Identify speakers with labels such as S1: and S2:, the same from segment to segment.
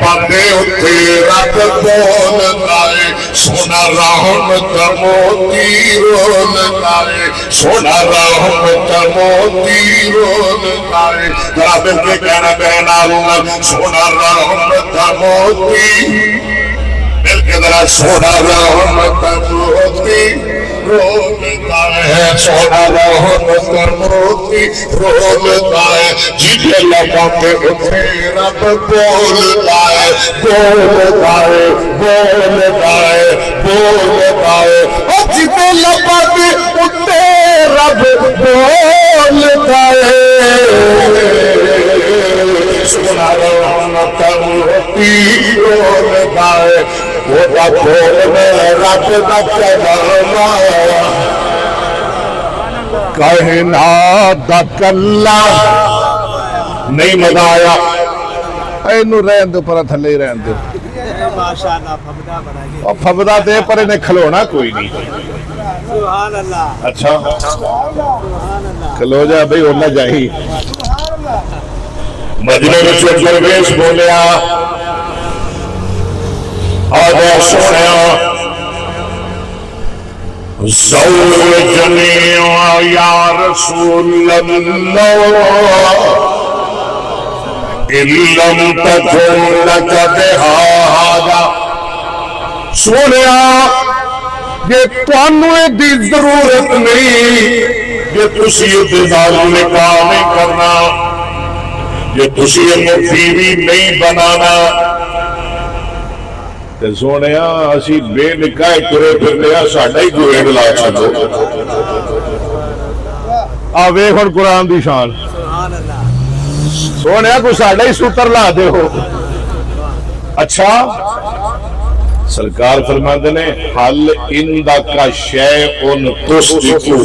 S1: پاندے اتھے رب بولدا ہے سونا رحمت موتی رولدا ہے سونا رحمت موتی رولدا ہے رب کے کہنا بہنا سونا رحمت موتی مل کے ذرا سونا رحمت موتی رولتا ہے سونا رحمت موتی رولتا ہے جیتے لگا کے اتھے رب بولتا ہے بولتا ہے بولتا ہے بولتا ہے جیتے لگا کے اتھے رب بولتا ہے سونا رحمت موتی رولتا ہے وہ بول میں رب کا کلام کائنات دا کلا نہیں مزہ آیا اینو رہن دو پر تھلے ہی رہن دو اور پھبدا دے پر انہیں کھلونا کوئی نہیں
S2: سبحان اللہ
S1: اچھا کھلو جا بھئی ہونا جاہی مجلے میں چھوٹ کر بیش بولیا آدھے سوڑیا زوجنی یا رسول اللہ اِلَّمْ تَكُنْ لَكَ بِهَذَا سوڑیا یہ توانوے دی ضرورت نہیں یہ تسی اتزال نکاح نہیں کرنا یہ تسی مفیوی نہیں بنانا سونے اسی بے نکاح کرے پھر لیا ساڑھا ہی جو اگلا چھو آوے خون قرآن دی شان سونے کو ساڑھا ہی سوتر لا دے ہو اچھا سرکار فرماندے نے حل اندہ کا شیعن تسجدو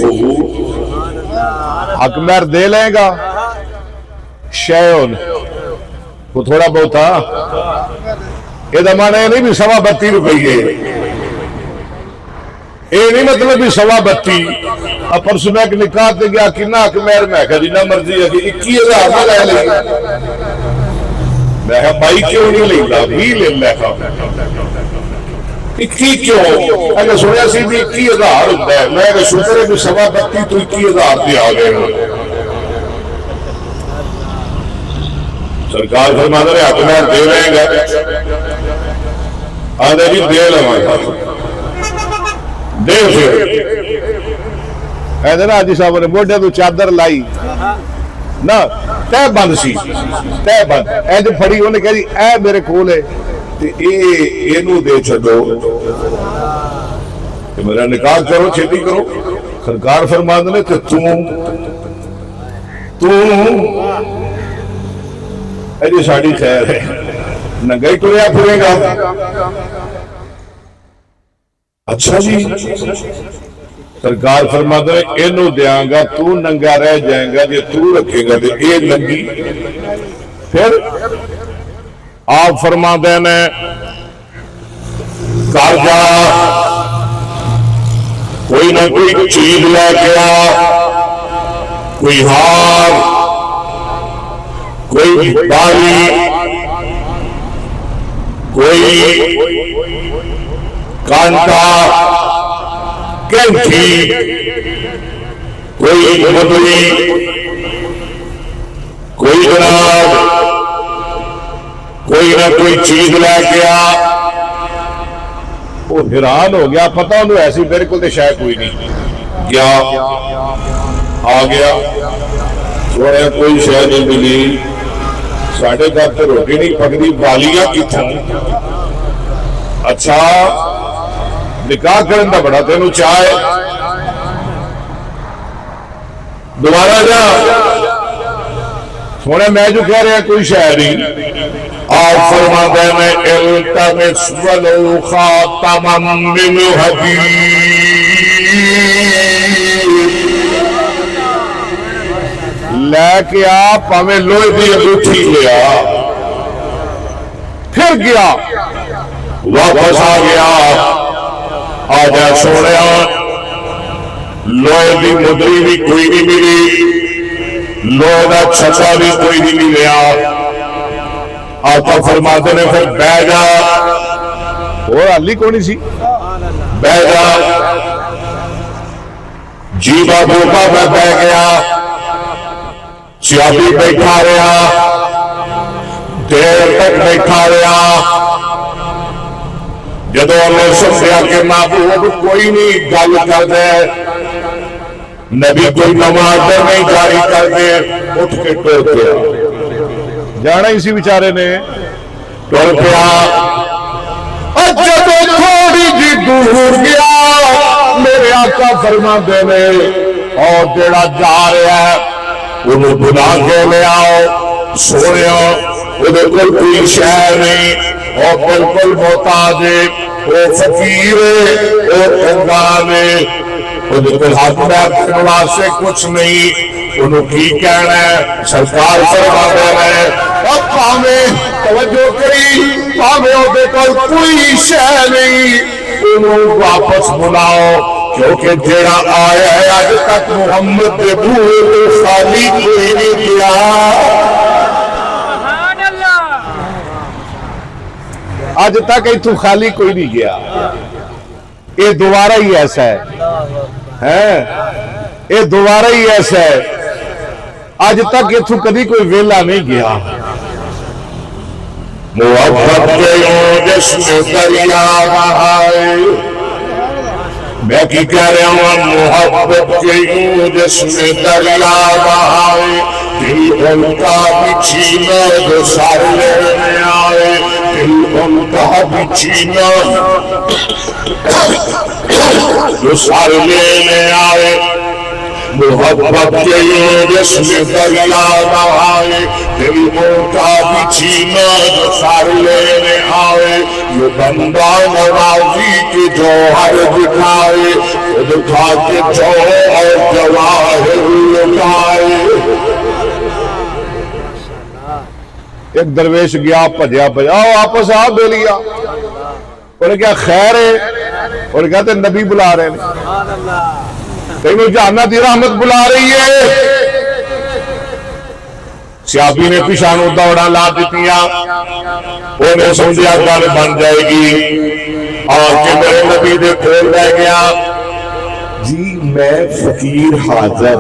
S1: حق میر دے لیں گا شیعن وہ تھوڑا بہت تھا یہ دمانے نہیں بھی 32 روپئے یہ نہیں مطلب بھی 32 اپر سنے ایک نکاح تے گیا کنا حق میر میں کہا جنہ مرضی ہے کہ 21,000 میں لے لیں میں کہا بھائی کیوں نہیں لیں گا بھی لے لیں گا 21 کیوں اگر سنیا سی بھی 21,000 ہوتا ہے میں کہا شکر ہے بھی 32 تو 21,000 دے آگئے ہوں سرکار فرماتا رہے حق میر دے رہے گا آدھے بھی دے لگا دے پھر ایدھے نا آجی صاحب نے موڑے تو چادر لائی نا تے بند سی تے بند ایدھے پھڑی انہیں کہا جی اے میرے کھول ہے اے نو دے چھڑو کہ میرا نکاح کرو چھتی کرو سرکار فرماتا نے کہ تو اے جی ساڑی خیر ہے ننگئی تو رہا پھرے گا اچھا جی سرکار فرماتا ہے اینو دیاں گا تو ننگا رہ جائیں گا جی تو رکھے گا دے اے ننگی پھر آپ فرماتے ہیں کار جا کوئی نہ کوئی چیز لے گیا کوئی ہار کوئی بالی کوئی کانٹا کینٹھی کوئی مدری کوئی جناب کوئی نہ کوئی چیز لے گیا وہ حیران ہو گیا پتہ انہوں ایسی بالکل تو شاید کوئی نہیں گیا آ گیا سوڑے کوئی شاید نہیں ملی ساڑھے گھر تو روٹی نہیں پکڑی بالیاں کی تھا اچھا نکاح کرن دا بڑا تینوں چاہے دوبارہ جا سونے میں جو کہہ رہے ہیں کوئی شاعری آپ فرماتے ہیں التمس ولو خاتما من حدید لے کے آپ ہمیں لوہے دی انگوٹھی لیا پھر گیا واپس آ گیا آجا سوڑیا لوہے دی مدری بھی کوئی نہیں ملی لوہے دا چھچا بھی کوئی نہیں ملیا آقا فرماتے نے پھر بیٹھ جا، اور علی کونی سی، بیٹھ جا۔ جی بابو کا میں بیٹھ گیا، سیابی بیٹھا رہا، دیر تک بیٹھا رہا۔ جدو ہمیں سمجھا کہ محبوب کوئی نہیں گل کر دے، نبی کوئی نماز نہیں جاری کر دے، اٹھ کے ٹر گیا۔ جانا اسی بیچارے نے ٹر گیا۔ اور جب تھوڑی جی دور گیا، میرے آقا فرماتے نے اور جڑا جا رہا ہے انہوں بلا کے لے آؤ، سویا وہ کوئی شہر نہیں، اور بالکل محتاج ہے، وہ فقیر ہے، وہ کنگال ہے، وہ ہاتھ میں اپنے واسطے کچھ نہیں۔ انہوں کی کہنا ہے، سرکار فرما دے رہے اور پاویں توجہ کری، پاویں وہ کوئی شے نہیں، انہوں واپس بلاؤ، کیونکہ جڑا آیا ہے آج تک محمد کے بوئے تو خالی کوئی نہیں کیا۔ آج تک ایتھوں خالی کوئی نہیں گیا، یہ دوبارہ ہی ایسا ہے، یہ دوبارہ ہی ایسا ہے۔ آج تک ایتھوں کبھی کوئی ویلا نہیں گیا۔ محبت کے جس میں دریا بہائے، میں کی کہہ رہا ہوں، محبت کے جس میں دریا بہائے، دل ان کا بچھینا جو سار لینے آئے، دل ان کا بچھینا جو سار لینے آئے۔ محبت کے جس میں دریا بہائے، دل ان کا بچھینا جو سار لینے آئے۔ یہ بندہ نوازی کی جوہر دکھائے، دکھا کے جو اور جواہر لٹائے۔ ایک درویش گیا بھجیا بھجا، آؤ واپس آ بے لیا، انہوں نے کیا خیر ہے، انہوں نے کہتے نبی بلا رہے ہیں، کہیں جہنم دی رحمت بلا رہی ہے۔ سیابی نے پیشانوں دوڑا لا دیتیاں، انہیں سمجھا گل بن جائے گی، اور کہ میرے نبی دے کھول رہ گیا، جی میں فقیر حاضر،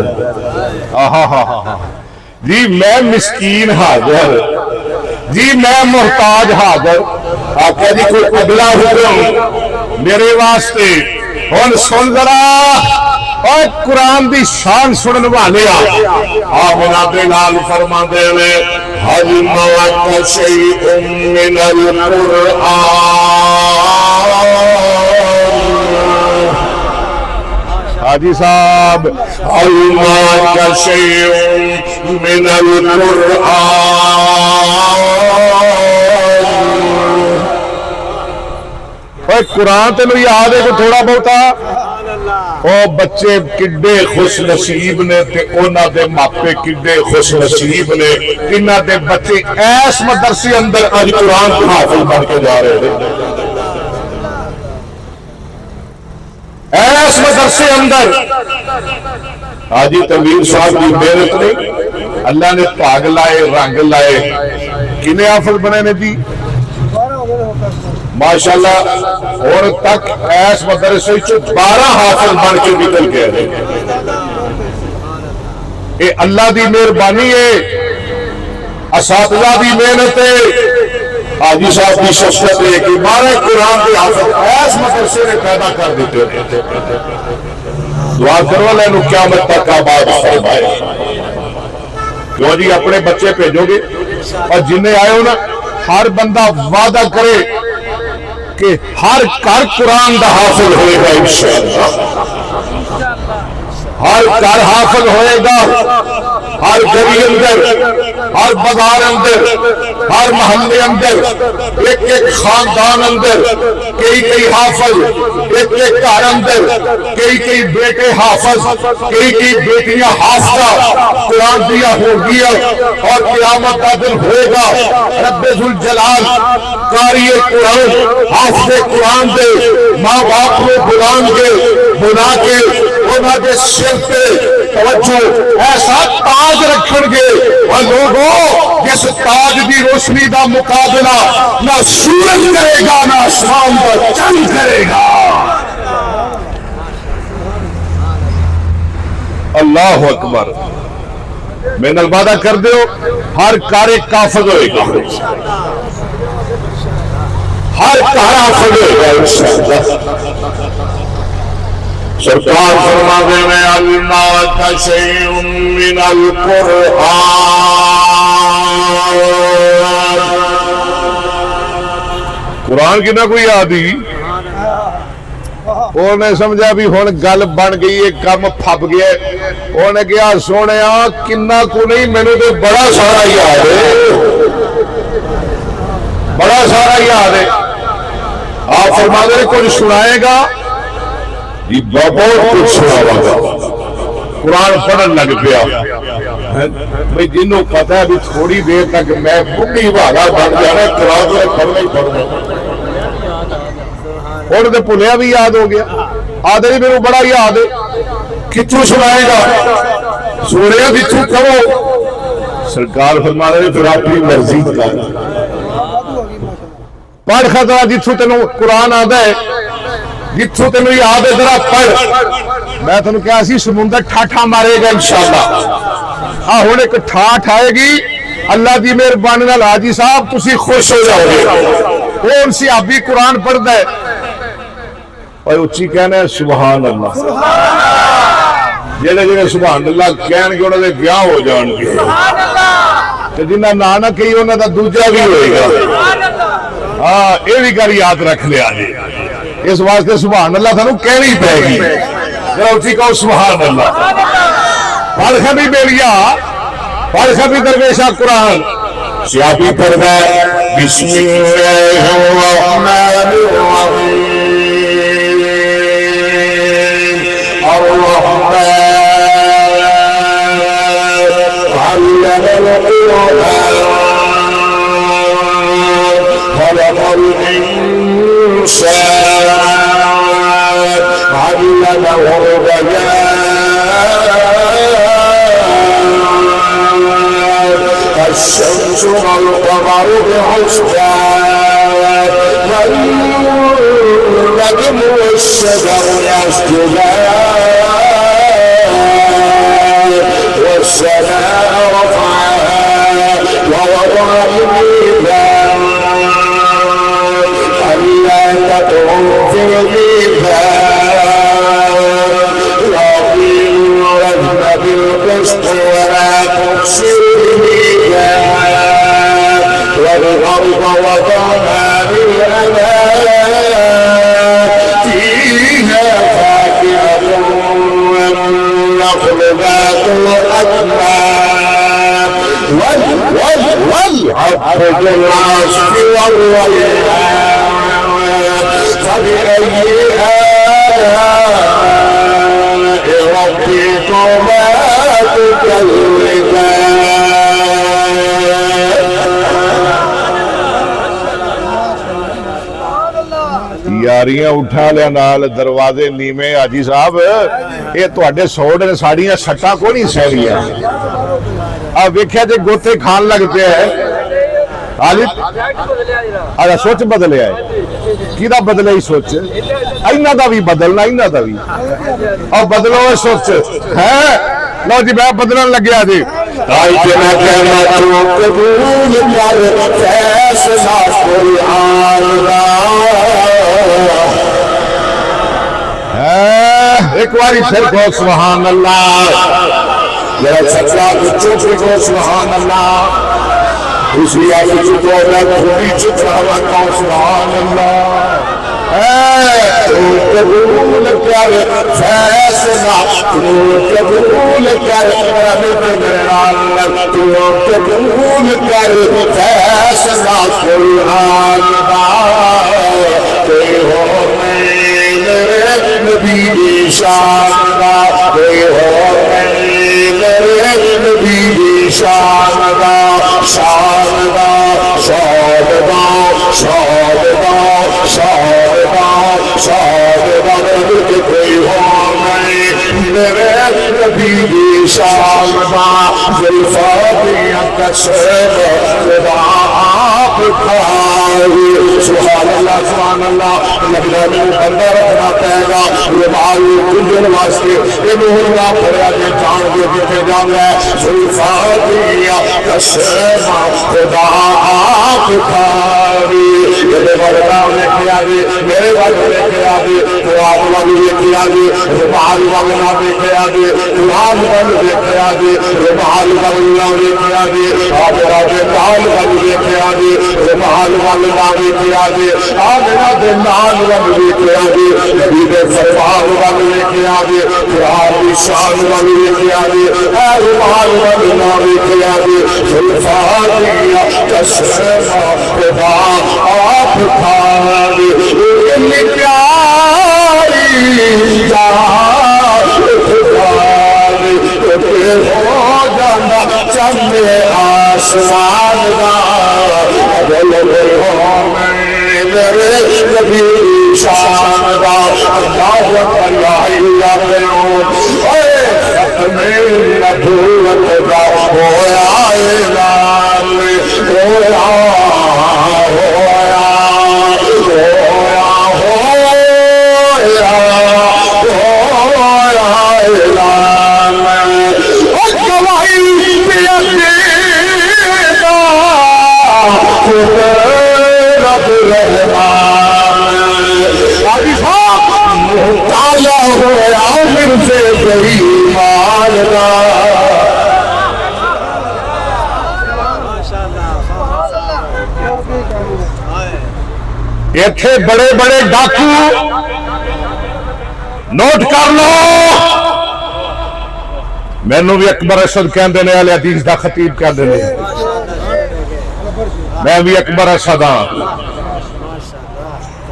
S1: جی میں مسکین حاضر، جی میں محتاج حاضر۔ آقا جی کوئی اگلا حکم میرے واسطے، اور سن ذرا، اور قرآن دی شان سنن والے آمنا بلال فرما دے لے، حل موت شیء من القرآن۔ حاجی صاحب، حل موت شیء من القرآن۔ اور قرآن تینوں یاد ہے کہ تھوڑا بہتا، او بچے کڈے خوش نصیب نے تے انہاں دے ماپے کڈے خوش نصیب نے، انہاں دے بچے ایس مدرسے اندر اج قرآن کے حافظ بن کے جا رہے ہیں، ایس مدرسے اندر۔ حاجی تنویر صاحب کی محنت نے اللہ نے پاگ لائے، رنگ لائے، کنے حافظ بنے نے جی ماشاءاللہ، اور تک ایس مدرسے 12 حافظ بن کے نکل گئے ہیں۔ یہ اللہ دی مہربانی ہے، اساتذہ دی محنت ہے، حاجی صاحب کی شخصیت ہے کہ 12 قرآن کے حافظ ایس مدرسے نے پیدا کر دیتے ہیں۔ دعا کرو اللہ انہوں قیامت تک آباد فرمائے۔ کیوں جی اپنے بچے بھیجو گے، اور جنہیں آئے ہو نا، ہر بندہ وعدہ کرے کہ ہر گھر قرآن دا حافظ ہوئے گا انشاءاللہ، ہر گھر حافظ ہوئے گا، ہر گلی اندر، ہر بازار اندر، ہر محلے اندر، ایک ایک خاندان اندر کئی کئی حافظ، ایک ایک گھر اندر کئی کئی بیٹے حافظ، کئی کئی بیٹیاں حافظہ قرآن دیا ہو گیا، اور قیامت کا دن ہوئے گا رب ذوالجلال قاری قرآن حافظ قرآن دے ماں باپ کو بلا کے انہاں دے سر پہ توجہ ایسا تاج رکھن گے اور لوگوں جس تاج دی روشنی دا مقابلہ نہ سورج کرے گا نہ آسمان کا چند کرے گا. اللہ اکبر. میں نال وعدہ کر دیو ہر کار کافر ہوئے گا, ہر کار حافظ ہوئے گا انشاءاللہ. سرکار فرماتے ہیں اللہ کا شیء من القرآن. قرآن کی نہ کوئی یادی انہیں سمجھا بھی ہن گل بن گئی ہے, کم پھپ گیا. انہیں کہا سونے کنا کو نہیں, مینوں تے بڑا سارا یاد ہے, بڑا سارا یاد ہے. آپ فرماتے ہیں کچھ سنائے گا جی, بہت کچھ سناوا گا. قرآن پڑھن لگ پیا. بھائی جنوں پتا ہے بھی تھوڑی دیر تک میں بڈھی بھاگا بن جانا, قرآن تو پڑھنا ہی پڑھنا. اور تو بھولیا بھی یاد ہو گیا. آدھے بھی میرے بڑا یاد ہے. کتوں سنائے گا سونے جتوں کہو. سرکار فرما رہے پھر اپنی مرضی کا پڑھ خطرہ جتوں تینوں قرآن آتا ہے, جتوں تینوں یاد ہے ذرا پڑھ. میں تینوں کہا سی سمندر ٹھاٹھا مارے گا انشاءاللہ. ہاں ہوں ایک ٹھاٹھ آئے گی اللہ دی مہربانی نال حاجی صاحب تسی خوش ہو جاؤ گے. کون سی آبی قرآن پڑھتا ہے اور اچھی کہنا ہے سبحان اللہ. جڑے جڑے سبحان اللہ کہن گے انہاں دے بیاہ ہو جان گے, تے جنہاں نا نہ کہی انہاں دا دوجا بھی ہوئے گا. ہاں یہ بھی گل یاد رکھ لیا جی. اس واسطے سبحان اللہ تھانوں کہنی پے گی. ذرا اچھی کہو سبحان اللہ. پڑھ بھی بیلیا, پڑھ بھی درویشہ قرآن. سیابی پڑھتا ہے بسم اللہ الرحمن الرحیم. خلق الإنسان علمه البيان. الشمس والقمر بحسبان والنجم والشجر يسجدان والسماء رفعها ووضع الميزان ألا تطغوا في الميزان وأقيموا الوزن بالقسط ولا تخسروا الميزان والأرض وضعها للأنام فيها فاكهة والنخل ذات الأكمام والحب ذو العصف والريحان. فبأي آلاء ربكما تكذبان. یاریاں اٹھا لیا نال دروازے نیمے. حاجی صاحب یہ تواڈے سوڑ نے ساڑیاں سٹاں کو نہیں سہریاں. اب ویکھیا جے گوتے کھان لگ پیا ہے. اچھا سوچ بدلیا ہے. کیدا بدلے ہی سوچ؟ اینا دا بھی بدلنا, اینا دا بھی. اور بدلو سوچ ہے. لو جی میں بدلن لگیا جی. ایک باری پھر کو سبحان اللہ. ذرا سچا چپ کو سبحان اللہ. دوسری آیت کو تھوڑی چپ رہا کو سبحان اللہ. قبول کر فیصلہ, قبول کر قبول کر فیصلہ قرآن کوئی ہو میرے نبی شان دا, کوئی ہو میرے نبی شان دا, شان دا شاد دا شاد دا شاد دا شاد دا. کوئی ہو زلفاں کشم خدا آپ کھائی سبحان اللہ سبحان اللہ لگنا میں بندہ رکھنا پائے گا رومال کنجن واسطے یہ نورا پڑیا کے جان دے دیتے جانا ہے زلفاں کشم خدا آپ کھائی یہ بڑا لے کے آگے میرے والے لے کے آگے قرآن والے لے کے آگے رومال والے نہ لے کے آگے قرآن والے لے کے آگے رومال والے نہ لے کے آگے آگے آگے نال والے لے کے آگے رومال والے نہ لے کے آگے آگے آگے نال والے لے کے آگے نبی دے فرمان والے لے کے آگے قرآن کی شان والے لے کے آگے رومال والے نہ لے کے آگے زلفاں کشم خدا آپ کھائی اتنی پیاری جان خدای ہو جانا چند آسمان دا بول ہو میرے نبی شان دا اللہ اکبر لا الہ الا اللہ ختم نبوت دا ہویا اعلان ایتھے بڑے بڑے ڈاکو نوٹ کر لو مینوں بھی اکبر اسد کہندے نے اہل حدیث دا خطیب کہندے نے میں بھی اکبر اسد ہاں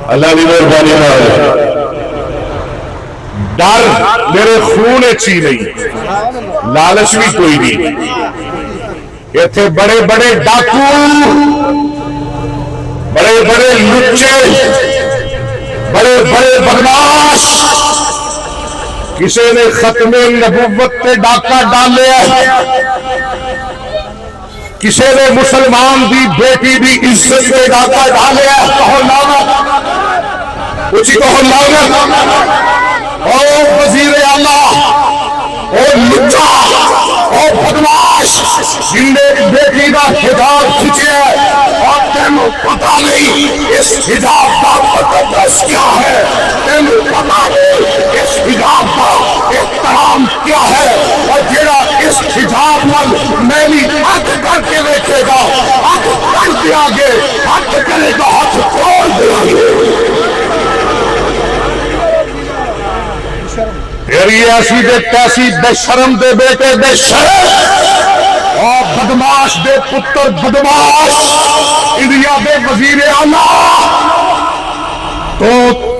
S1: اللہ دی مہربانی نال ڈر میرے خون چی نہیں لالچ بھی کوئی نہیں ایتھے بڑے بڑے ڈاکو بڑے بڑے لچے بڑے بڑے بدماش کسی نے ختم نبوت پہ ڈاکہ ڈالیا کسی نے مسلمان دی بیٹی دی عزت پہ ڈاکہ ڈالیا کہو لعنت اچھی کہو لعنت او وزیر اعلیٰ او لچا او بدماش جن نے بیٹی کا حجاب کھچیا اور تینوں پتہ نہیں اس حجاب کا مقدس کیا ہے تینوں پتہ نہیں اس حجاب کا احترام کیا ہے اور جڑا اس حجاب نال میری ہاتھ کر کے دیکھے گا ہاتھ کر دیا گے ہاتھ کرے گا ہاتھ توڑ دیا گے تیری ایسی دے تیسی بے شرم دے بیٹے بے شرم اور بدماش دے پتر بدماش انڈیا دے وزیر اعلیٰ تو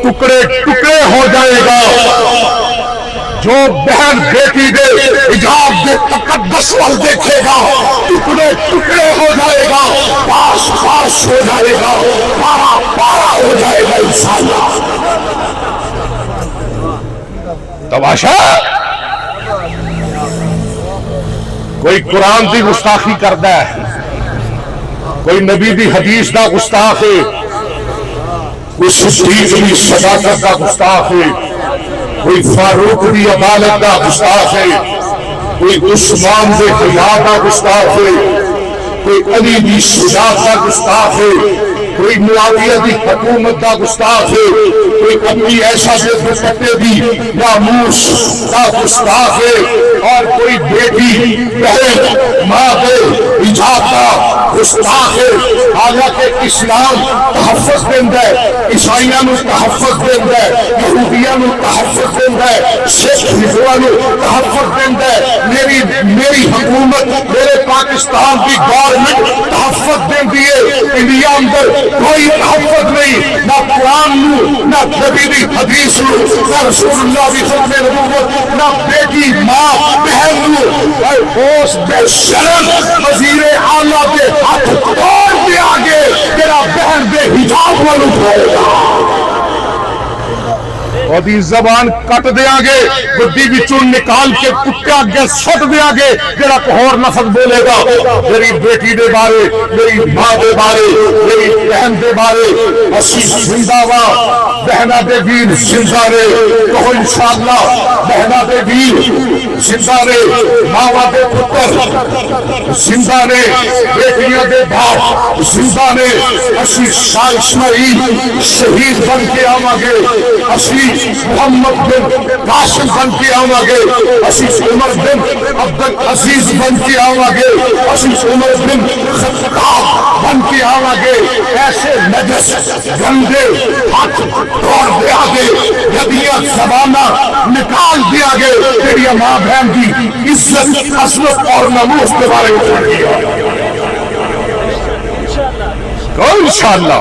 S1: ٹکڑے ٹکڑے ہو جائے گا جو بہن بیٹی دے حجاب دے تقدس وال دیکھے گا ٹکڑے ٹکڑے ہو جائے گا پاس پاس ہو جائے گا پارا پارا ہو جائے گا انشاءاللہ تماشا کوئی قرآن دی گستاخی کردا ہے کوئی نبی دی حدیث دا گستاخ ہے کوئی صدیق دی صداقت دا گستاخ ہے کوئی فاروق دی عدالت دا گستاخ ہے کوئی عثمان دے حیا دا گستاخ ہے کوئی علی دی شجاعت دا گستاخ ہے کوئی معاویہ دی حکومت دا گستاخ ہے کوئی اپنی ایسا دے دوپٹے دی ناموس دا گستاخ ہے اور کوئی بیٹی بہن ماں دے حجاب دا گستاخ ہے حالانکہ اسلام تحفظ دیندا ہے عیسائیاں نو تحفظ دیندا ہے یہودیاں نو تحفظ دیندا ہے سکھ ہندوؤں نو تحفظ دیندا ہے میری حکومت میرے پاکستان کی گورنمنٹ تحفظ دیندی ہے انڈیا اندر کوئی تحفظ نہیں نہ قرآن نو نہ نبی دی حدیث نو نہ رسول اللہ دی ختم نبوت نہ بیٹی ماں بہن نو اس بے شرم وزیر اعلیٰ کے ہاتھ توڑ دے آگے تیرا بہن بے حجاب والو اٹھائے گا ਉਹਦੀ ਜ਼ਬਾਨ ਕੱਟ ਦਿਆਂਗੇ, ਗੱਡੀ ਵਿੱਚੋਂ ਨਿਕਾਲ ਕੇ ਕੁੱਤੇ ਅੱਗੇ ਸੁੱਟ ਦਿਆਂਗੇ। ਜਿਹੜਾ ਹੋਰ ਲਫ਼ਜ਼ ਬੋਲੇਗਾ ਮੇਰੀ ਬੇਟੀ ਦੇ ਬਾਰੇ, ਮੇਰੀ ਮਾਂ ਦੇ ਬਾਰੇ, ਮੇਰੀ بہن دے بارے اسی زندہ وا بہنا دے ویر زندہ رے کہو انشاءاللہ بہنا دے ویر زندہ رے ماوا دے پتر زندہ رے بیٹیاں دے باپ زندہ رے اسی شاہ اسماعیل شہید بن کے آواں گے اسی محمد بن قاسم بن کے آواں گے اسی عمر بن عبدالعزیز بن کے آواں گے اسی عمر بن خطاب بن کے آواں گے ایسے نجس گندے ہاتھ توڑ دیا گے یدیاں زبانہ نکال دیا گے تیری ماں بہن کی عزت عظمت اور ناموس کے بارے میں چھوڑ دیا انشاءاللہ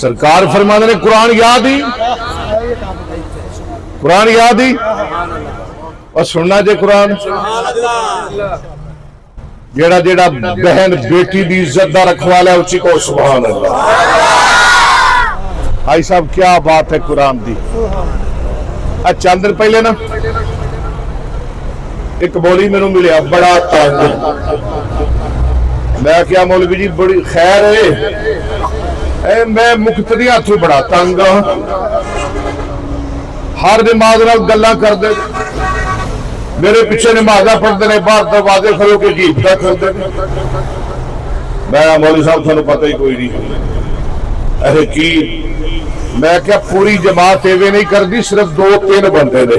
S1: سرکار فرمانے نے قرآن یاد ہی قرآن یاد ہی اور سننا جے قرآن جیڑا جیڑا بہن بیٹی دی عزت دا رکھوالا ہے اچھی کو سبحان اللہ بھائی صاحب کیا بات ہے قرآن دی چند دن پہلے نا ایک بولی میں نے ملیا بڑا تانگ میں کیا مولوی جی بڑی خیر ہے میں مقتدی ہاتھوں بڑا تانگ ہر نماز نال گلاں کر دے میرے پیچھے نمازہ پڑھتے ہیں باہر دروازے کھڑو کے گیبتا کرتے ہیں میں مولوی صاحب تھانوں پتہ ہی کوئی نہیں ارے کی میں کیا پوری جماعت ایویں نہیں کردی صرف 2-3 بندے نے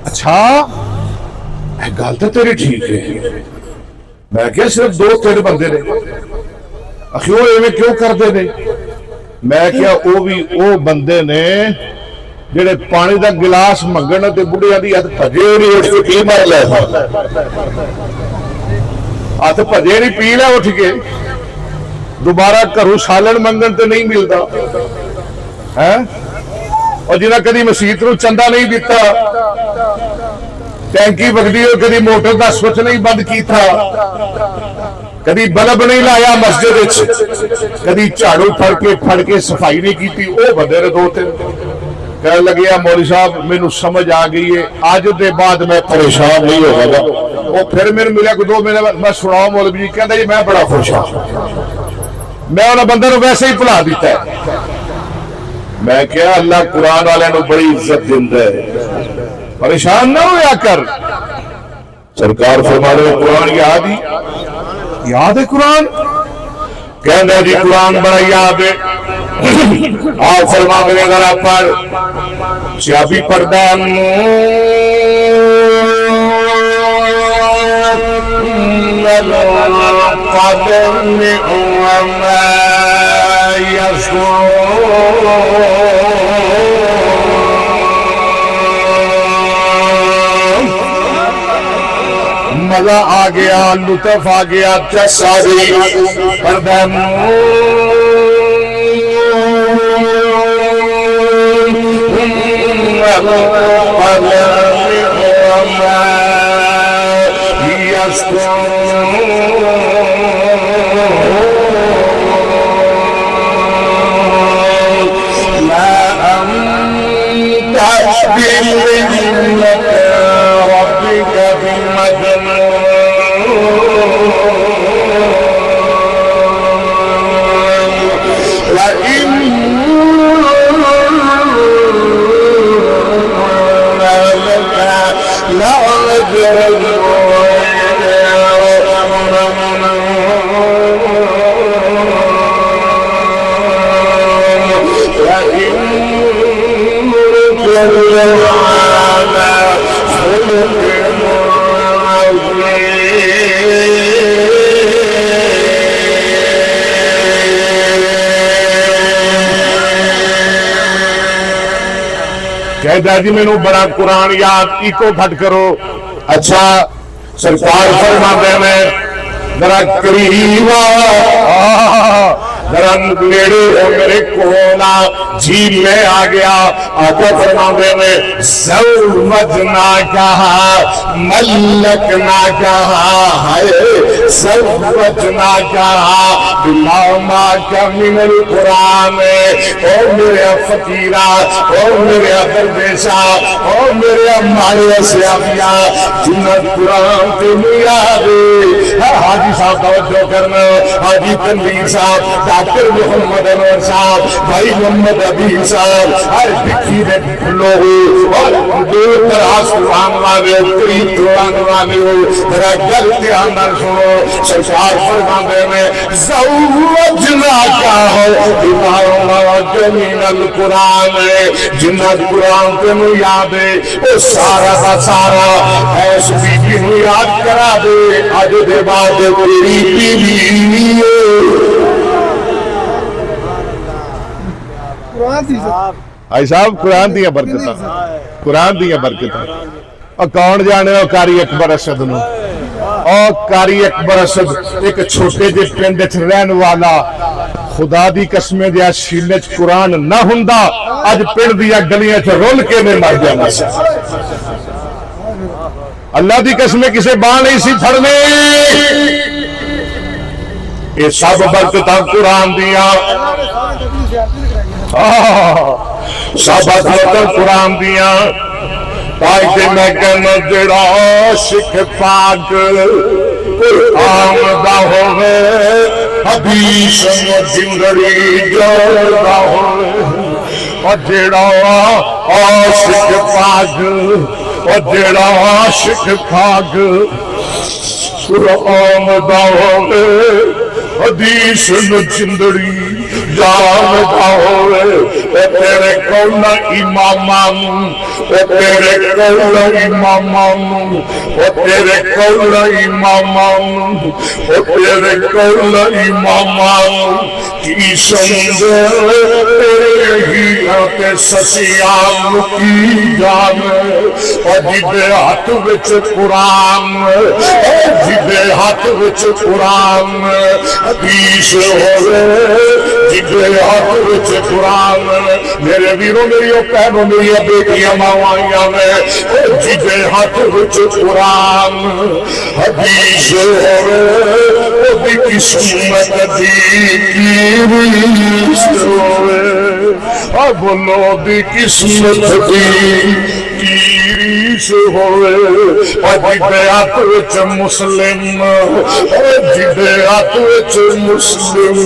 S1: اچھا گل تو تیری ٹھیک ہے میں کیا صرف 2-3 بندے نے اخیو ایویں کیوں کرتے نے میں کیا او بندے نے جڑے پانی دا گلاس منگن تے بڑھیا دی ہاتھ بھجے نہیں اٹھ کے پی مار لے ہاتھ بھجے نہیں پی لے اٹھ کے دوبارہ گھروں سالن منگن تے نہیں ملتا ہے اور جنہیں کدی مسیت نو چندہ نہیں دیتا ٹینکی بگدی ہو کدی موٹر دا سوچ نہیں بند کی تھا کدی بلب نہیں لایا مسجد کدی جھاڑو پھڑ کے صفائی نہیں کی تھی وہ بندے نے 2-3 کہنے لگے مولوی صاحب میں نو سمجھ آ گئی ہے آج دے بعد میں پریشان نہیں ہوگا گا وہ پھر میرے ملیا کو 2 مہینے میں سناؤں مولوی جی کہتا جی میں بڑا خوش ہوں میں انہوں بندے نو ویسے ہی بھلا دیتا ہے میں کیا اللہ قرآن والے نو بڑی عزت دیندا ہے پریشان نہ ہویا کر سرکار فرما رہے قرآن یاد ہے قرآن کہنے جی قرآن بڑا یاد ہے آپ فرما میرے گھر پر چابی پردہ مزہ آ گیا لطف آ گیا جس آ گئی پردہ کہتا جی میں بڑا قرآن یاد ایکو پھٹ کرو اچھا سرکار فرماتے ہیں ذرا قریب ذرا نیڑے ہو میرے کولا جی میں آ گیا آقا فرماتے ہیں زوجنا کہا ملک نہ کہا ہے سوچنا کہا بما کا من القرآن او میرے فقیرہ او میرے درویشہ او میرے مالے سیابیہ جنت قرآن تے یاد حاجی صاحب توجہ کرنا حاجی تنویر صاحب ڈاکٹر محمد انور صاحب بھائی محمد عبید صاحب ہر بکی نے لوگو اور دور دراز قرآن والے قریب قرآن والے میرا گل دھیان سنو سرکار فرماندے میں زوجنا کا ہو بما جمین القرآن جنت قرآن تینوں یاد ہے وہ سارا کا سارا ایس بی بی نو یاد کرا دے اج دے بعد تیری بیوی آئی صاحب قرآن دیا برکتاں قرآن دیا برکتاں اور کون جانے ہو قاری اکبر اسد نو اور قاری اکبر اسد ایک چھوٹے جے پنڈ وچ رہن والا خدا دی قسمیں دیا سینے وچ قرآن نہ ہوندا اج پنڈ دیا گلیاں وچ رول کے نے مر جانا سی اللہ دی قسمیں کسے باں نہیں سی پھڑنے یہ سب برکتاں قرآن دیا سب برکتاں قرآن دیا تاکہ میں کہنا جڑا عاشق پاک قرآن دا ہوئے حدیث و زندگی جوڑا ہوئے اور جڑا عاشق پاک اور جڑا عاشق پاک قرآن دا ہوئے حدیث و زندگی جان دا ہوئے اے تیرے کولا امامان اے تیرے کولا امامان اے تیرے کولا امامان اے تیرے کولا امامان کی سمجھے تیرے ہی آتے سسیان کی جان اور جدے ہاتھ وچ قرآن جدے ہاتھ وچ قرآن حدیث ہوئے جدے ہاتھ وچ قرآن میرے ویروں میری پہنوں میری بیٹیاں ماوائیاں میں جدے ہاتھ وچ قرآن حدیث ہوئے وہ بھی قسمت دی کیریس ہوئے اور بولو بھی قسمت دی کیریس ہوئے اور جدے ہاتھ وچ مسلم جدے ہاتھ وچ مسلم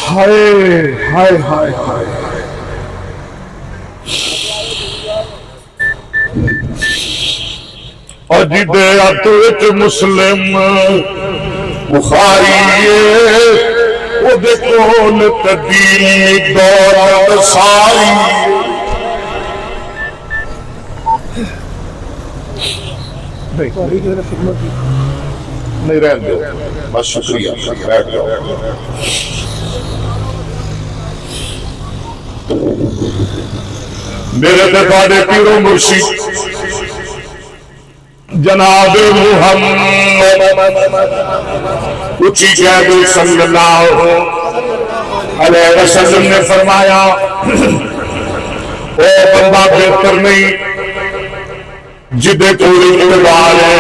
S1: ہائے ہائے ہائے ہائے اور جدے ہاتھ وچ مسلم بخاری وہ دیکھو تدیل دولت ساری نہیں رہن دو بس شکریہ بیٹھ جاؤ میرے دفاڑے پیرو مرشد جناب محمد اچھی قید صلی اللہ علیہ وسلم نے فرمایا او بندہ بہتر نہیں جدے کوئی اقتدار ہے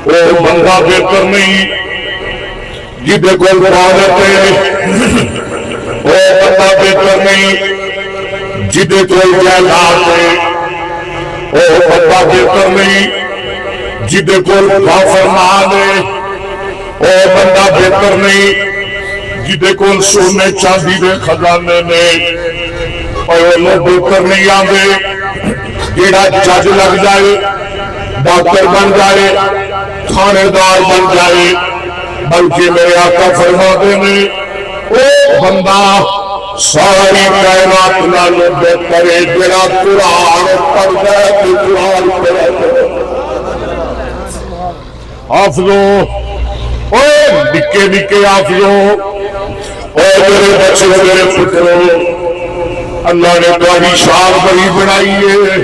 S1: او بندہ بہتر نہیں جدے کوئی عدالت ہے او بندہ بہتر نہیں جدے کوئی جائیداد ہے او بندہ بہتر نہیں جدے کوئی فرمان ہے او بندہ بہتر نہیں جدے کوئی سونے چاندی دے خزانے نے اور وہ بہتر نہیں آندے جیڑا جج لگ جائے ڈاکٹر بن جائے تھانے دار بن جائے بلکہ میرے آقا فرماتے ہیں او بندہ ساری کائنات نالوں بہتر ہے جڑا قرآن پڑھ جائے تو قرآن پڑھے حافظو او نکے نکے حافظو او میرے بچے میرے پترو اللہ نے تمہاری شان بڑی بنائی ہے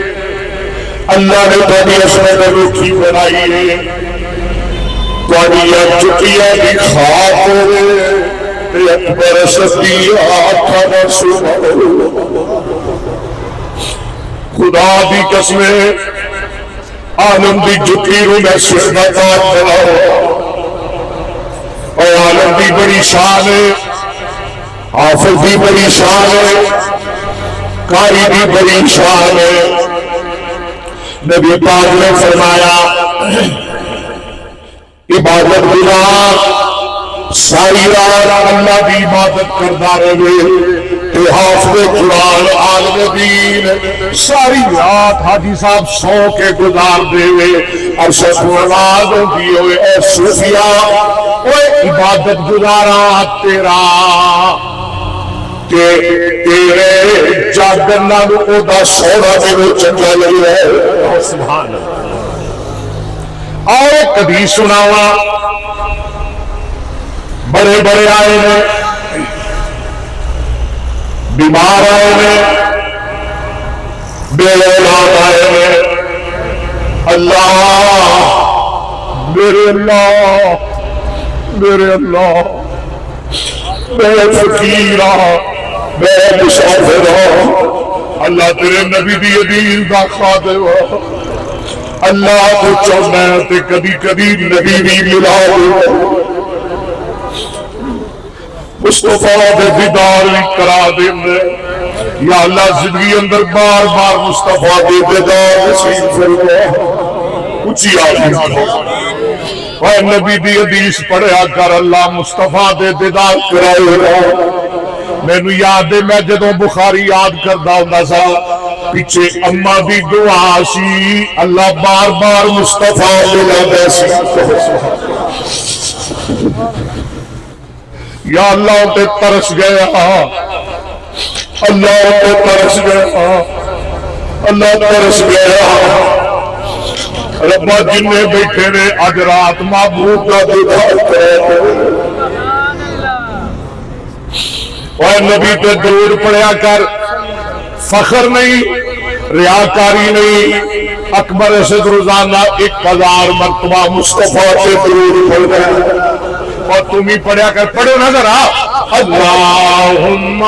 S1: اللہ نے تمہاری عصمت انوکھی بنائی ہے تمہاری چٹیاں بھی خواب ہوئے اکبر صدیق رسول خدا دی قسم عالم دی جتی رو میں سر دا تاج چلاؤ اور عالم دی بڑی شان ہے حافظ دی بڑی شان ہے قاری دی بڑی شان ہے نبی پاک نے فرمایا عبادت گزار ساری رات اللہ دی عبادت کرتا رہے حافظ قرآن عالم دین ساری رات حاجی صاحب سو کے گزار دے اور سکو آواز ہوتی ہوئے اے صوفیاء اوے عبادت گزارا تیرا تیرے جاگن نالو او دا سونا میرے چنگا لگے ہے سبحان اللہ آؤ کبھی سناوا بڑے بڑے آئے نے بیمار آئے نے بے اولاد آئے نے اللہ میرے اللہ میں فقیرہ میں مسافرہ اللہ تیرے نبی دی حدیث دا خادم اللہ کو چاہنا ہے تے کبھی کبھی نبی بھی ملا مصطفیٰ دے دیدار بھی کرا دیں یا اللہ زندگی اندر بار بار مصطفیٰ دے دیدار نصیب فرما اچھی آدمی اور نبی دی حدیث پڑھیا کر اللہ مصطفیٰ دے دیدار کرائے گا میں نو یاد ہے میں جدوں بخاری یاد کردہ ہوں سا پیچھے اماں دی دعا سی اللہ بار بار مصطفیٰ ملا بیسی یا اللہ تے ترس گیا اللہ تے ترس گیا اللہ ترس گیا ربا جنہیں بیٹھے نے آج رات معبود کا دیدار کرے اور نبی تے درود پڑھیا کر فخر نہیں ریاکاری نہیں اکبر اسد روزانہ 1000 مرتبہ مصطفیٰ تے درود پڑھ گیا اور تم ہی پڑھیا کر پڑھو نظر اللہم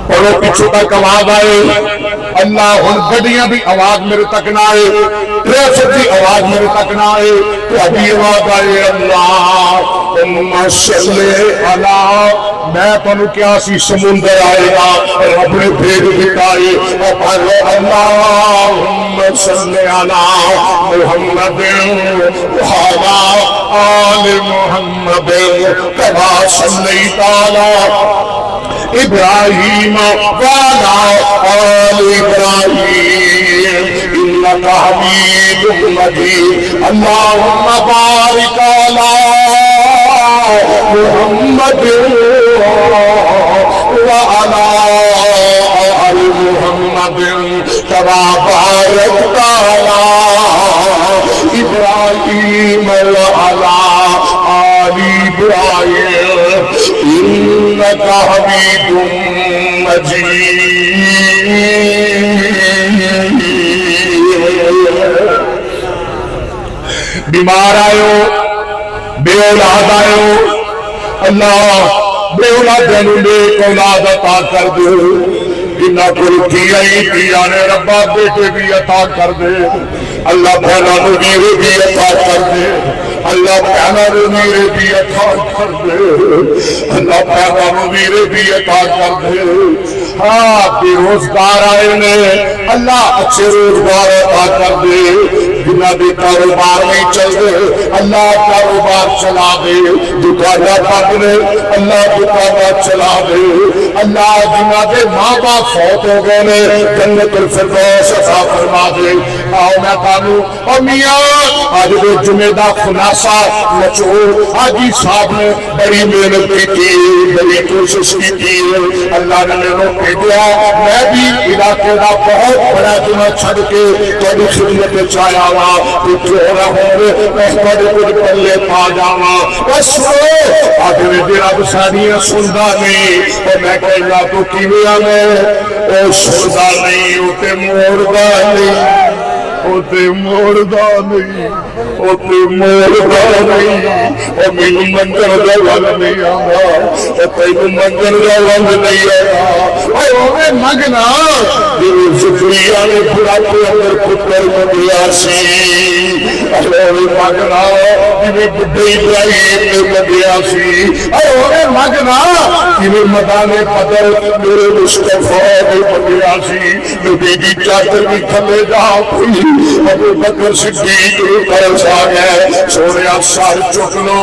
S1: پڑھو پیچھو تک آواز آئے اللہ ان گڑیاں بھی آواز میرے تک نہ آئے ٹریفک بھی آواز میرے تک نہ آئے تو ابھی آواز آئے اللہم صلی اللہ میں تنو کیا سی سمندر آئے گا اور اپنے بھیڑ بکائے اور پڑھو اللہم صلی اللہ محمد وحالا آل محمد کما صلیت علی ابراہیم وعلا آل ابراہیم انکا حمید مجید اللہم بارک علی محمد وعلا آل محمد کما بارکت علی ابراہیم وعلا آل ابراہیم انکا حمید مجید بیمار آئے ہو بے اولاد آئے ہو اللہ بے اولاد جنہوں نے اولاد عطا کر دے جنہ کو کیا ہی کیا نے ربا بیٹے بھی عطا کر دے اللہ بہنا نویرے بھی عطا کر دے اللہ بہنا نویرے بھی عطا کر دے اللہ بہنا نویرے بھی عطا کر دے ہاں بے روزگار آئے نے اللہ اچھے روزگار عطا کر دے جنہ بھی کاروبار نہیں چل دے اللہ کاروبار چلا دے دکانہ بند نے اللہ دکانہ چلا دے اللہ جنہ دے ماں باپ فوت ہو گئے نے جنت الفردوس عطا فرما دے آؤ میں کانو اور میاں آج دے جمعہ دا خلاصہ نچو حاجی صاحب نے بڑی محنت کی تھی بڑی کوشش کی تھی اللہ نے میرے کو دیا میں بھی علاقے دا بہت بڑا جمعہ چھڑ کے بڑی خدمت چاہیا ہوا تو جو رہوں گے میں بڑے کچھ پلے پا جاوا بس سنو آج میں دیرا بسانیاں سندا نہیں اور میں کہنا تو کیویا میں او سندا نہیں ہوتے موردہ نہیں ہوتے موردہ نہیں موڑ نہیں مینو منگن کا ول نہیں آتا تینوں منگن کا ول نہیں آیا منگنا جی زکریا نے بڑھاپے اندر پتر منگیا سی منگنا جی بڈھے ابراہیم نے منگیا سی منگنا جی مدان قدر میرے مصطفیٰ نے منگیا سی نبی دی چادر بھی تھلے جا پئی ابو بکر صدیق نے ترس آ گئے سونے سر چک لو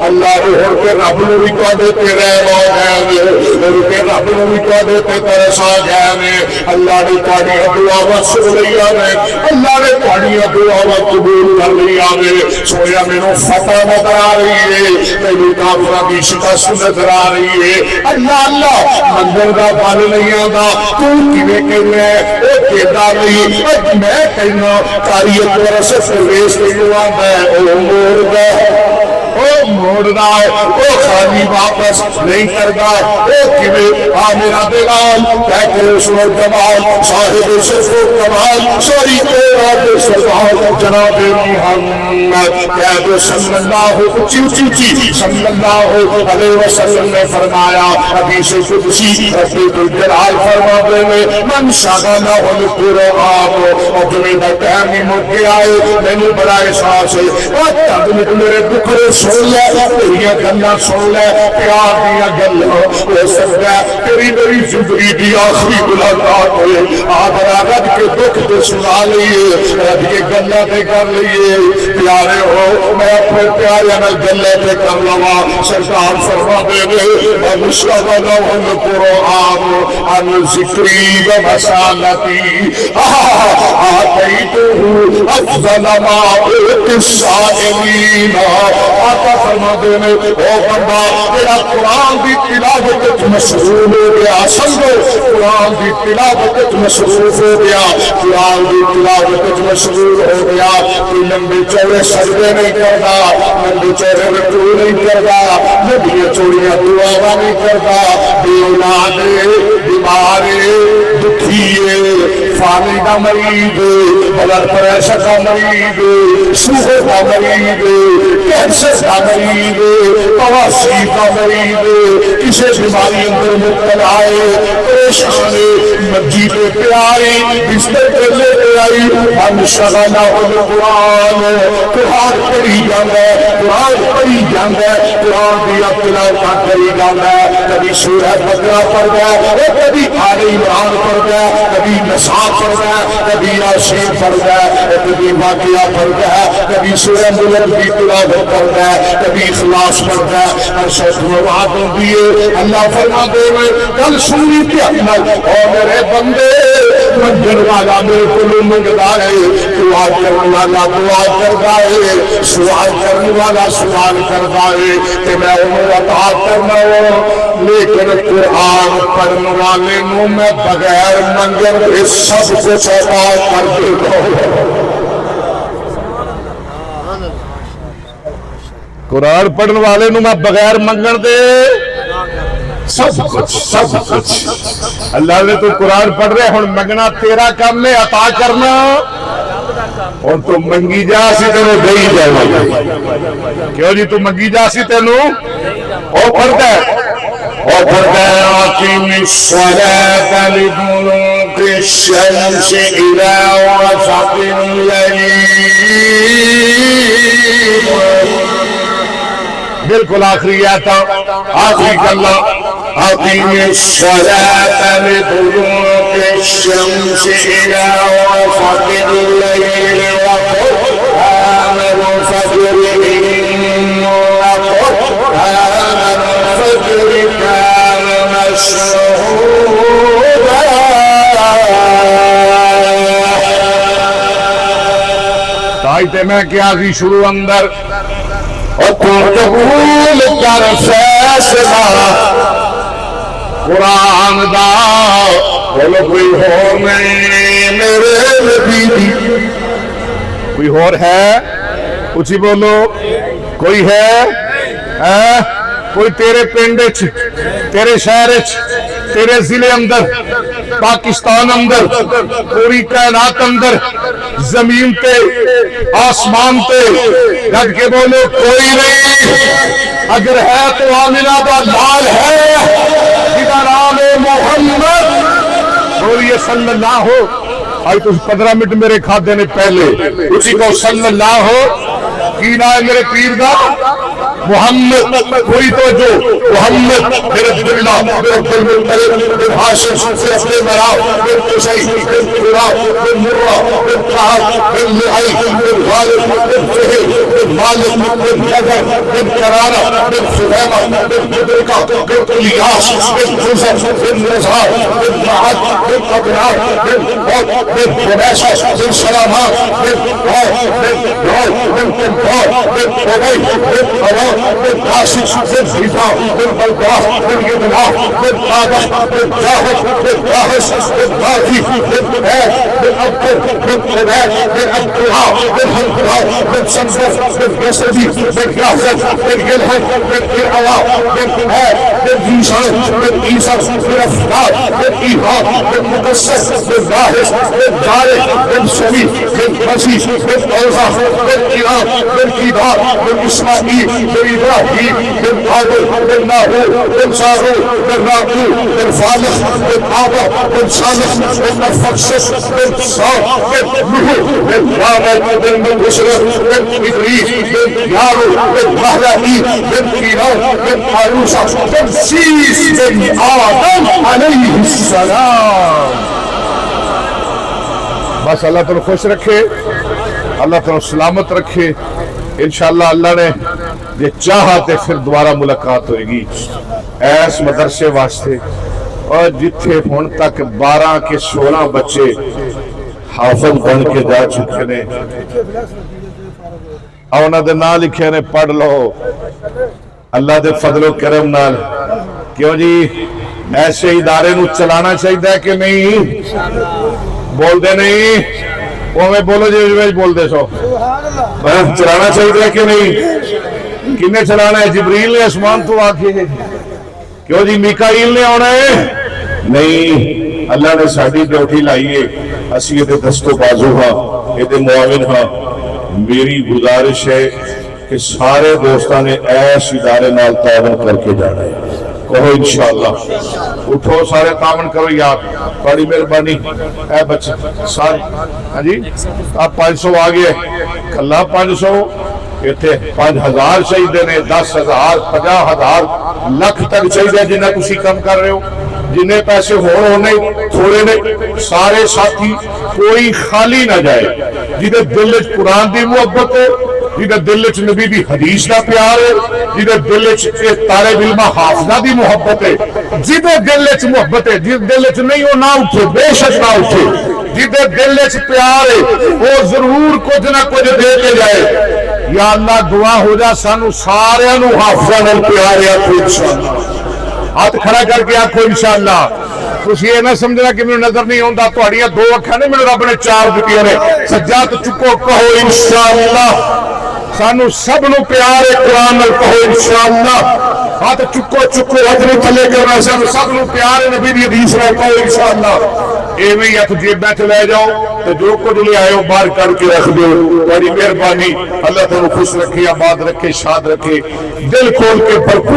S1: اللہ نے ہو کے رب نو بھی تواڈے تے رحم آ گئے ہو کے رب نو بھی تواڈے تے ترس آ گئے نے اللہ نے تواڈی دعاواں سن لیا نے اللہ نے تواڈی دعاواں قبول کر لیا نے سویا مینوں فتح نظر آ رہی ہے تینوں کافراں دی شکست نظر آ رہی ہے اللہ اللہ منگل دا بل نہیں آندا تو کیویں کہنا ہے او کیدا نہیں میں کہنا کاریت ورث پرویش نہیں آندا او موڑدا ہے او خالی واپس نہیں کردا او کیویں میرا بلال کہہ کے سنو جمال صاحب شرف و کمال سوری کو سرکار جناب محمد کہہ دو صلی اللہ اونچی صلی اللہ علیہ وسلم نے فرمایا حدیث قدسی رب الجلال فرماتے ہیں من شغلہ القرآن اور جمعہ دا ٹائم ہی مک گیا ہے مینوں بڑا احساس ہے اور تب میرے دکھڑے سن لے تیریاں گلاں سن لے پیار دیاں گلاں ہو سکتا ہے تیری میری زندگی دی آخری ملاقات ہوئے آپ رب کے دکھ تے سنا لیے رب کے گلاں تے کر لیے پیارے ہو میں اپنے پیارے نال گلاں تے کر لواں سرکار فرماتے ہیں من شغلہ القرآن عن ذکری و مسالتی آتیتہ افضل ما اوتی السائلین آقا فرماتے ہیں او بندہ تیرا قرآن دی تلاوت مشغول ہو گیا سمجھو قرآن دی تلاوت مشغول ہو گیا قرآن دی تلاوت مشغول ہو گیا کوئی لمبے چوڑے سجدے نہیں کرتا لمبے چوڑے رکوع نہیں کرتا لمبی چوڑیاں دعا نہیں کرتا بے اولاد بیمار دکھی فانی کا مریض بلڈ پریشر کا مریض شوگر کا مریض کینسر کا مریض بواسیر کا مریض کسی بیماری اندر مبتلا ہے پریشان مسجد پیارے بستر پہ لے کے آئی ہم شغلہ القرآن قرآن پڑھی جانا ہے قرآن پڑھی جانا ہے قرآن دی تلاوت کری جانا ہے کبھی سورہ بقرہ پڑھ گیا کبھی آل عمران پڑھ گیا کبھی نساء پڑھ گیا کبھی یاسین پڑھ گیا کبھی واقعہ پڑھ گیا کبھی سورہ ملک کی تلاوت پڑھ گیا کبھی اخلاص پڑھ گیا ہر شخص مواد ہوتی ہے اللہ فرماتے ہیں کل سوری کے اندر اور میرے بندے منگن والا میرے کو منگتا ہے دعا کرنے والا دعا کرتا ہے سوال کرنے والا سوال کرتا ہے کہ میں انہوں عطا کرنا ہوں لیکن قرآن پڑھنے والے نو میں بغیر منگن کے سب کچھ عطا کر دیتا ہوں
S3: قرآن پڑھنے والے نو میں بغیر منگن دے سب کچھ اللہ نے تو قرآن پڑھ رہے ہن منگنا تیرا کام ہے عطا کرنا اور تو منگی جا سی تینوں دئی جائے کیوں جی تو منگی جا سی تینوں او پڑھتا ہے
S1: اقیم الصلاة لدلوق الشمس إلى غسق الليل
S3: بالکل آخری آتا آخری کلہ
S1: اقیم الصلاة لدلوق الشمس إلى غسق الليل وقرآن الفجر إن قرآن الفجر كان مشهودا
S3: تائیتے میں کیا تھی شروع اندر
S1: اور قبول کر فیصلہ
S3: قرآن دا بولو کوئی اور نہیں
S1: میرے نبی
S3: کوئی اور ہے اچھی بولو کوئی ہے کوئی تیرے پنڈ تیرے شہر تیرے ضلع اندر پاکستان اندر پوری کائنات اندر زمین تے آسمان تے گھٹ کے بولو کوئی نہیں، اگر ہے تو آمنہ دا لال ہے جدا نام محمد بولیے صلی اللہ ہو۔ آج تو 15 منٹ میرے کھاتے نے پہلے اسی کو صلی اللہ ہو کی نام ہے میرے پیر دا محمد، کوئی تو جو محمد میرے عبداللہ میرے عبدالمطلب میرے ہاشم میرے اپنے مراؤ میرے قصی میرے قراء میرے مرہ میرے قہر میرے لعی میرے غالب میرے فہر میرے مالک میرے نظر میرے کرارہ میرے خدیمہ میرے مدرکہ میرے الیاس میرے جوزر میرے نظار میرے معد میرے قبرار میرے موت میرے قریشہ میرے سلامات میرے دعا میرے دعا میرے تنبار میرے قبی میرے قرار میرے قاسد میرے حفا میرے بلداس میرے ادلاف میرے قادہ میرے جاہد میرے قاہس میرے باقی میرے قید میرے عبد میرے قبید میرے عبداللہ میرے حمداللہ میرے سنزف میرے یسدی میرے گرافت میرے گلحد میرے عوام میرے قید میرے جیشان میرے عیسر میرے افراد میرے ایحاد میرے مقصد میرے راہس میرے دارک میرے سمی میرے مسیح میرے اوزا میرے ایران میرے کیدار میرے اسماعیل میرے ابراہیم میرے عادل میرے ناہور میرے سارور میرے راکو میرے فالح میرے آبا میرے صالح میرے نفقشش میرے صاف میرے نوح میرے رامت میرے مشرف میرے ادریس میرے یارو میرے مہرعی میرے کیران میرے عروسہ تنسیس میرے آدم علیہ السلام۔ بس اللہ تعالیٰ خوش رکھے، اللہ تعالیٰ سلامت رکھے، انشاءاللہ اللہ نے یہ چاہا تے پھر دوبارہ ملاقات ہوئے گی ایس مدرسے واسطے، اور جتھے ہون تک 12 کے 16 بچے حافظ بن کے جا چکے نے اور انہوں نے نام لکھے نے پڑھ لو اللہ دے فضل و کرم نال۔ کیوں جی ایسے ادارے نو چلانا چاہیے کہ نہیں؟ بول دے نہیں وہ میں بولو جی بول دے سو چلانا چاہیے کہ نہیں؟ کنے چلانا ہے؟ جبریل نے آسمان تو آ کے کیوں جی میکائیل نے آنا ہے؟ نہیں، اللہ نے ساری ڈیوٹی لائیے، اسی یہ دستو بازو ہاں یہ معاون ہاں۔ میری گزارش ہے کہ سارے دوستان نے ایس ادارے نال تعاون کر کے جانا ہے، کہو انشاءاللہ اٹھو سارے تعاون کرو یار، بڑی مہربانی اے بچے سارے۔ ہاں جی آپ 500 آ گئے، کلا 500 اتنے 5000 چاہیے نے، 10,000 50,000 لکھ تک چاہیے جنہ تسی کم کر رہے ہو، جنہیں پیسے ہونے تھوڑے نے، سارے ساتھی کوئی خالی نہ جائے، جنہیں دل وچ قرآن دی محبت ہے، جنہیں دل وچ نبی دی حدیث دا پیار ہے، جنہیں دل وچ طالب علم حافظہ دی محبت ہے، جنہیں دل وچ محبت ہے، جنہیں دل وچ نہیں وہ نہ اٹھے، بے شک نہ اٹھے، جنہیں دل وچ پیار ہے وہ ضرور کچھ نہ کچھ دے کے جائے۔ یا اللہ دعا ہو جا سانو سارے نو حافظہ نال پیار ہے انشاءاللہ۔ ہاتھ کھڑا کر کے آکھو انشاءاللہ۔ تسی یہ نہ سمجھنا کہ مجھے نظر نہیں ہوندا، تہاڈیاں 2 اکھاں نے میرے رب نے 4 دتیاں نے، سجاد چکو کہو انشاءاللہ۔ سانو سب نو پیار ہے قرآن نال کہو انشاءاللہ۔ ہاتھ چکو ہاتھ نو تھلے کرنا، سانو سب نو پیار ہے نبی دی حدیث نال کہو انشاءاللہ۔ ایویں ہاتھ جیب بیٹھ لے جاؤ تو جو کچھ لے آئے ہو باہر کر کے رکھ دو۔ بڑی مہربانی، اللہ تعالیٰ خوش رکھے، آباد رکھے، شاد رکھے، دل کھول کے بھرپور